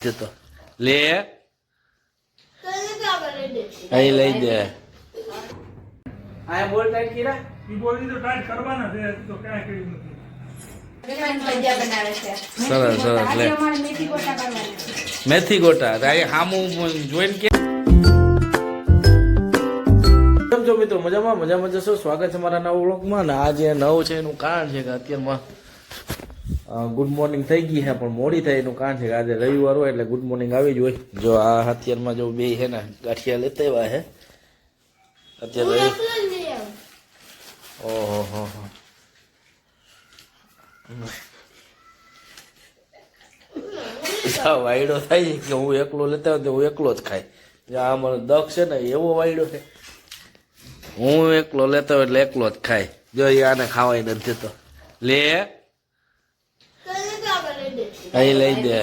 જતો લે અહીં લઈ દે આ બોલ ટાઈટ કીરા ઈ બોલી તો ટાઈટ કરવાના છે તો કાંઈ કર્યું નથી. સરસ સરસ લે મેથી ગોટા રાઈ હામું જોઈને કે કેમ છો મિત્રો મજામાં જશો. સ્વાગત છે મારા નવા વ્લોગમાં. ને આ જે નવું છે એનું કારણ છે કે અત્યારમાં ગુડ મોર્નિંગ થઈ ગઈ છે પણ મોડી થઈ એનું કારણ છે કે આજે રવિવાર હોય એટલે ગુડ મોર્નિંગ આવી જ હોય. જો આ અત્યારમાં જો બે છે ને ગાંઠિયા લેતા આવ્યા છે અત્યારે. ઓહો હો વાયડો થાય છે કે હું એકલો લેતા હોય તો હું એકલો જ ખાય. આ અમારો દક્ષ છે ને એવો વાયડો છે, હું એકલો લેતો હોય એટલે એકલો જ ખાય. જો આને ખાવાય નથી જતો લે અહીં લઈ દે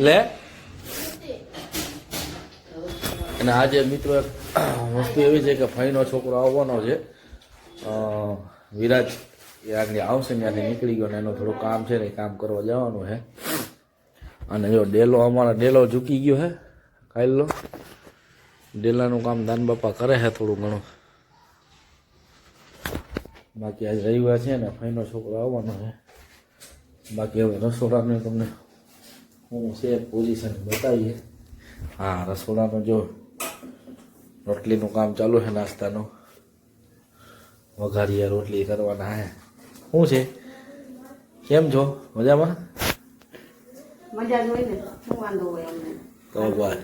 લે. અને આજે મિત્રો એક વસ્તુ એવી છે કે ભાઈનો છોકરો આવવાનો છે વિરાજ, એ આગળ આવશે ને ત્યાંથી નીકળી ગયો ને એનું થોડું કામ છે ને એ કામ કરવા જવાનું છે. અને જો ડેલો અમારા ડેલો ઝૂકી ગયો છે ખાઈ લો. ડેલાનું કામ દાન બાપા કરે છે થોડું ઘણું. બાકી આજ રવિવાર છે ને ભાઈનો છોકરો આવવાનો છે. બાકી હવે રસોડાનું તમને હું છે પોઝિશન બતાવીએ. હા, રસોડાનું જો રોટલીનું કામ ચાલુ છે, નાસ્તાનું વઘારીયા રોટલી કરવાના હે. શું છે, કેમ છો? મજામાં? મજા જ હોય ને, શું વાંધો હોય અમને. તો ભાઈ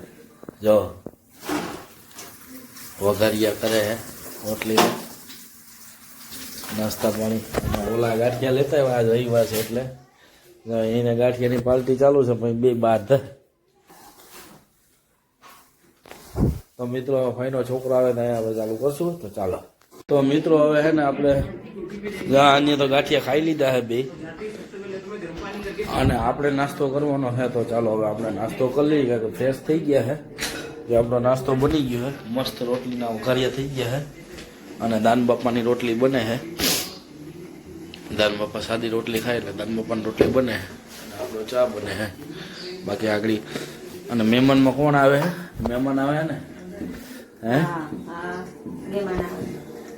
જો વઘારીયા કરે હે રોટલી નાસ્તા પાણી. ઓલા ગાંઠિયા લેતા આવ્યા આજ રવિવાર છે એટલે એને ગાંઠિયાની પાર્ટી ચાલુ છે પણ બે બાદ. તો મિત્રો ભાઈનો છોકરો આવે ને અહીંયા ચાલુ કરશું. તો ચાલો તો મિત્રો હવે હે ને આપણે અન્ય તો ગાંઠિયા ખાઈ લીધા છે બે, અને આપણે નાસ્તો કરવાનો છે. તો ચાલો હવે આપણે નાસ્તો કરી લઈએ કે ફ્રેશ થઈ ગયા છે. જે આપણો નાસ્તો બની ગયો છે, મસ્ત રોટલીના વઘારિયા થઈ ગયા છે અને દાન બાપાની રોટલી બને છે. દાન બાપા સાદી રોટલી ખાય એટલે દાન બાપાની રોટલી બને અને આપણો ચા બને છે. બાકી આગળ અને મહેમાનમાં કોણ આવે છે? મહેમાન આવે ને હે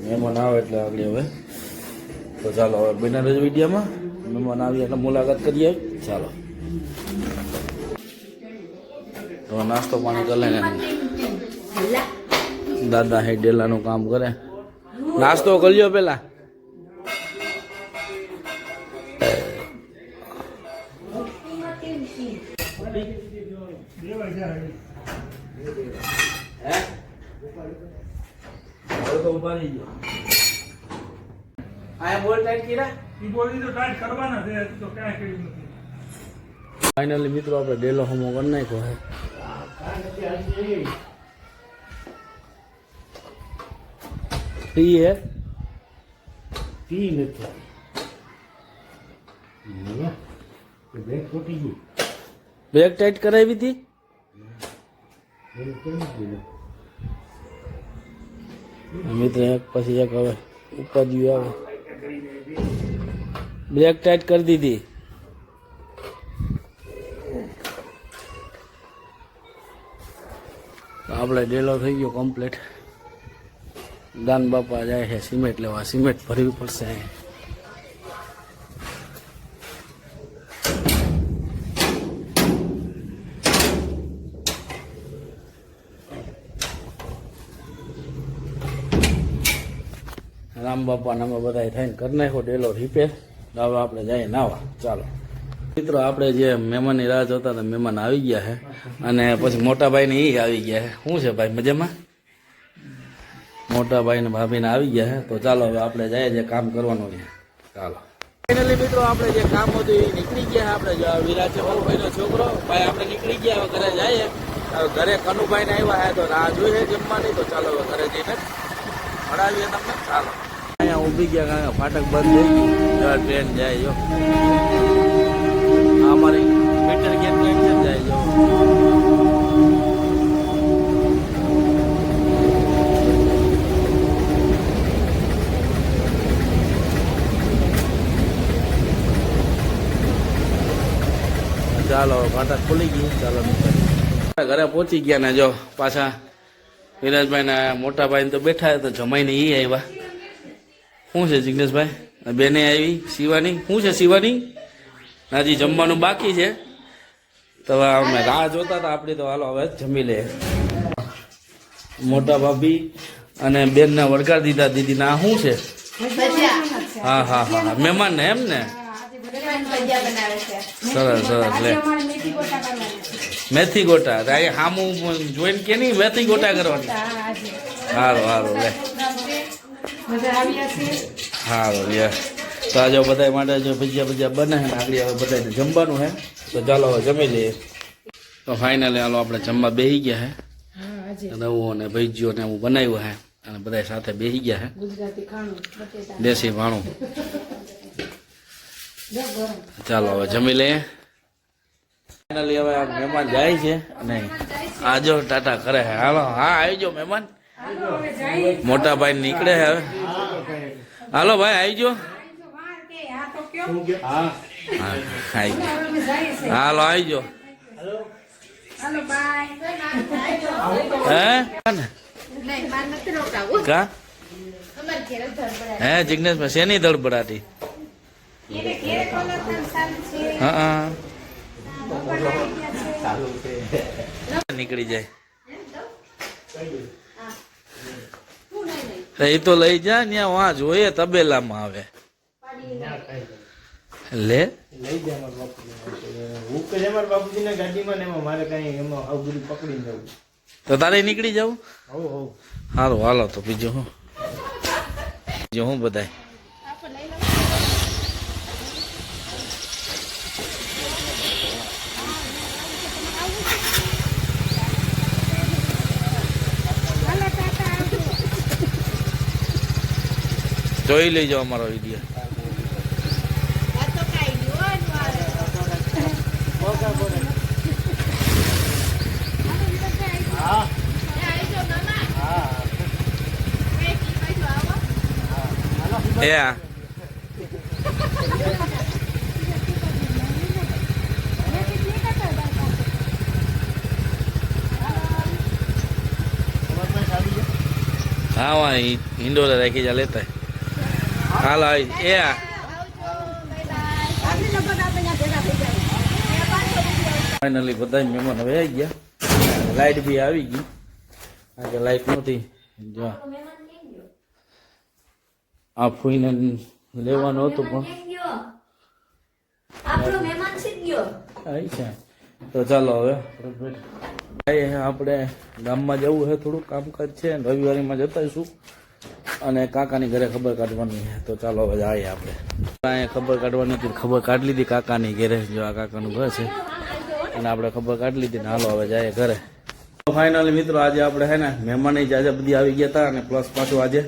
મહેમાન આવે એટલે આગળ હવે તો ચાલો હવે બના રહેજો વિડીયોમાં. મહેમાન આવી એટલે મુલાકાત કરીએ. ચાલો તો નાસ્તો પાણી કરી લે. દાદા હે ડેલાનું કામ કરે. નાસ્તો કરી લ્યો પેલા. ઈ બોલી તો ટાઈટ કરવાના છે તો કાંઈ કર્યું નથી. ફાઇનલી મિત્રો આપણે ડેલો હમો કરી નાખ્યો હે. ફ્રી હે બ્રેક ટાઈટ કરાવી હતી. મિત્ર એક પછી એક હવે ઉપાધિ આવે. બ્રેક ટાઈટ કરી દીધી. આપણે ડેલો થઈ ગયો કમ્પ્લીટ. દાન બાપા જાય છે સિમેન્ટ લેવા. સિમેન્ટ ભરવી પડશે. રામ બાપા નામે બધા થઈને કરી નાખો ડેલો રિપેર. હવે આપણે જઈએ નાવા. ચાલો મિત્રો આપણે જે મહેમાનની રાહ જોતા હતા મહેમાન આવી ગયા છે અને પછી મોટા ભાઈ ને એ આવી ગયા છે. શું છે ભાઈ મજામાં? મોટા ભાઈ ને ભાભી ને આવી ગયા છે. તો ચાલો હવે આપણે જઈએ જે કામ કરવાનું છે. ચાલો ફાઇનલી મિત્રો આપણે જે કામ હતું એ નીકળી ગયા. આપણે વિરાજ છે ભાઈનો છોકરો ભાઈ આપણે નીકળી ગયા. હવે ઘરે જઈએ. હવે ઘરે કનુભાઈ ને આવ્યા છે તો રાહ જોઈએ જમવાની. તો ચાલો હવે ઘરે જઈને મળાવીએ તમને. ચાલો અહીંયા ઊભી ગયા કારણ કે ફાટક બંધ થઈ ગયું. ટ્રેન જાય જો અમારી મીટર ગેટ ટ્રેન જાય જો. ચાલો ફાટક ખુલી ગઈ. ચાલો નીકળીએ. ઘરે પહોંચી ગયા ને જો પાછા વિરાજભાઈ ને મોટા ભાઈ તો બેઠા તો જમાઈને એ આવ્યા. શું છે જિગ્નેશભાઈ? બેને આવી શિવાની. શું છે શિવાની? હજી જમવાનું બાકી છે તો હવે અમે રાહ જોતા હતા આપણી. તો હાલો હવે જમી લે. મોટા ભાભી અને બેનને વળગાડી દીધા. દીદી ના શું છે? હા હા હા મહેમાન ને એમ ને. સરસ સરસ લે મેથી ગોટા. હામું જોઈને કે નહીં મેથી ગોટા કરવાની. સારું સારું લે સારું લે. તો આજે બધા માટે જો ભજીયા બને છે ને આગળ હવે બધાને જમવાનું છે. તો ચાલો હવે જમી લઈએ. તો ફાઇનલી હાલો આપણે જમવા બેસી ગયા છે. રવું અને ભજીયો ને એવું બનાવ્યું છે અને બધા સાથે બેસી ગયા છે. દેશી ભાણું. ચાલો હવે જમી લઈએ. ફાઇનલી હવે આ મહેમાન જાય છે અને આજો ટાટા કરે છે. હાલો હા આવી જાઓ મહેમાન. મોટા ભાઈ નીકળે છે હવે. હાલો ભાઈ આવી જાઓ. હાલો આવી જાઓ. કા હે જિગ્નેશ શેની ધડબડાટી? હા નીકળી જાય એ તો લઈ જા ને વાં જોઈએ તબેલામાં આવે લે લઈ જાય મારા બાપુજી ના ગાડીમાં ને એમાં મારે કઈ એમાં આવું બધું પકડીને જવું. તો તારે નીકળી જવું. હો સારું હાલો તો બીજું હું બધાય જોઈ લેજો અમારો વિડીયો. Yeah. हाँ वहाँ इंडोर रखी जा लेता है. हाल आई ए फाइनली બધા મહેમાન હવે આવી ગયા. લાઈટ બી આવી ગઈ. આજે લાઈટ નહોતી. જો આ ફૂઈને લેવાનું હતું પણ આવી છે. તો ચાલો હવે આપણે ગામમાં જવું છે. થોડું કામકાજ છે. રવિવારીમાં જતા રહીશું અને કાકાની ઘરે ખબર કાઢવાની છે. તો ચાલો હવે જઈએ આપણે. અહીંયા ખબર કાઢવાની હતી. ખબર કાઢી લીધી કાકાની ઘરે. જો આ કાકાનું ઘર છે અને આપણે ખબર કાઢી લીધી ને હાલો હવે જઈએ ઘરે. તો ફાઇનલી મિત્રો આજે આપણે છે ને મહેમાન જાજા બધી આવી ગયા હતા અને પ્લસ પાછું આજે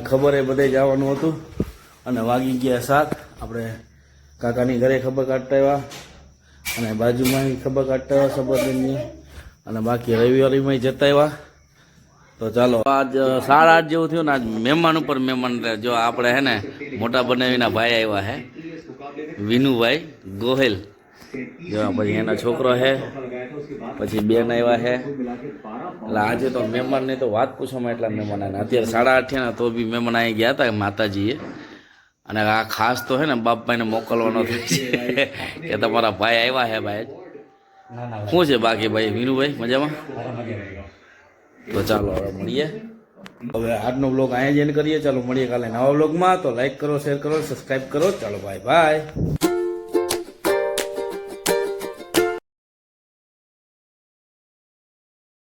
ખબર એ બધે જવાનું હતું અને વાગી ગયા 7. આપણે કાકાની ઘરે ખબર કાઢતા આવ્યા અને બાજુમાં ખબર કાઢતા આવ્યા સંબંધની અને બાકી રવિવારીમાં જતા આવ્યા. તો ચાલો આજ 8:30 જેવું થયું ને આજ મહેમાન ઉપર મહેમાન. જો આપણે હે ને મોટા બનાવીના ભાઈ આવ્યા હે વિનુભાઈ ગોહેલ. જો પછી એનો છોકરો હે પછી બેન આવ્યા હે. એટલે આજે તો મહેમાનની તો વાત પૂછવામાં એટલા મહેમાન આવ્યા. અત્યારે 8:30 થયા ને તો બી મહેમાન આવી ગયા હતા માતાજીએ. અને આ ખાસ તો હે ને બાપભાઈને મોકલવાનો થાય છે કે તમારા ભાઈ આવ્યા હે ભાઈ. શું છે બાકી ભાઈ વિનુભાઈ મજામાં? તો ચાલો હવે મળીએ. હવે આજનો બ્લોગ અહીંયા જ એન્ડ કરીએ. ચાલો મળીએ કાલે નવા બ્લોગમાં. તો લાઈક કરો, શેર કરો, સબસ્ક્રાઈબ કરો. ચાલો બાય બાય.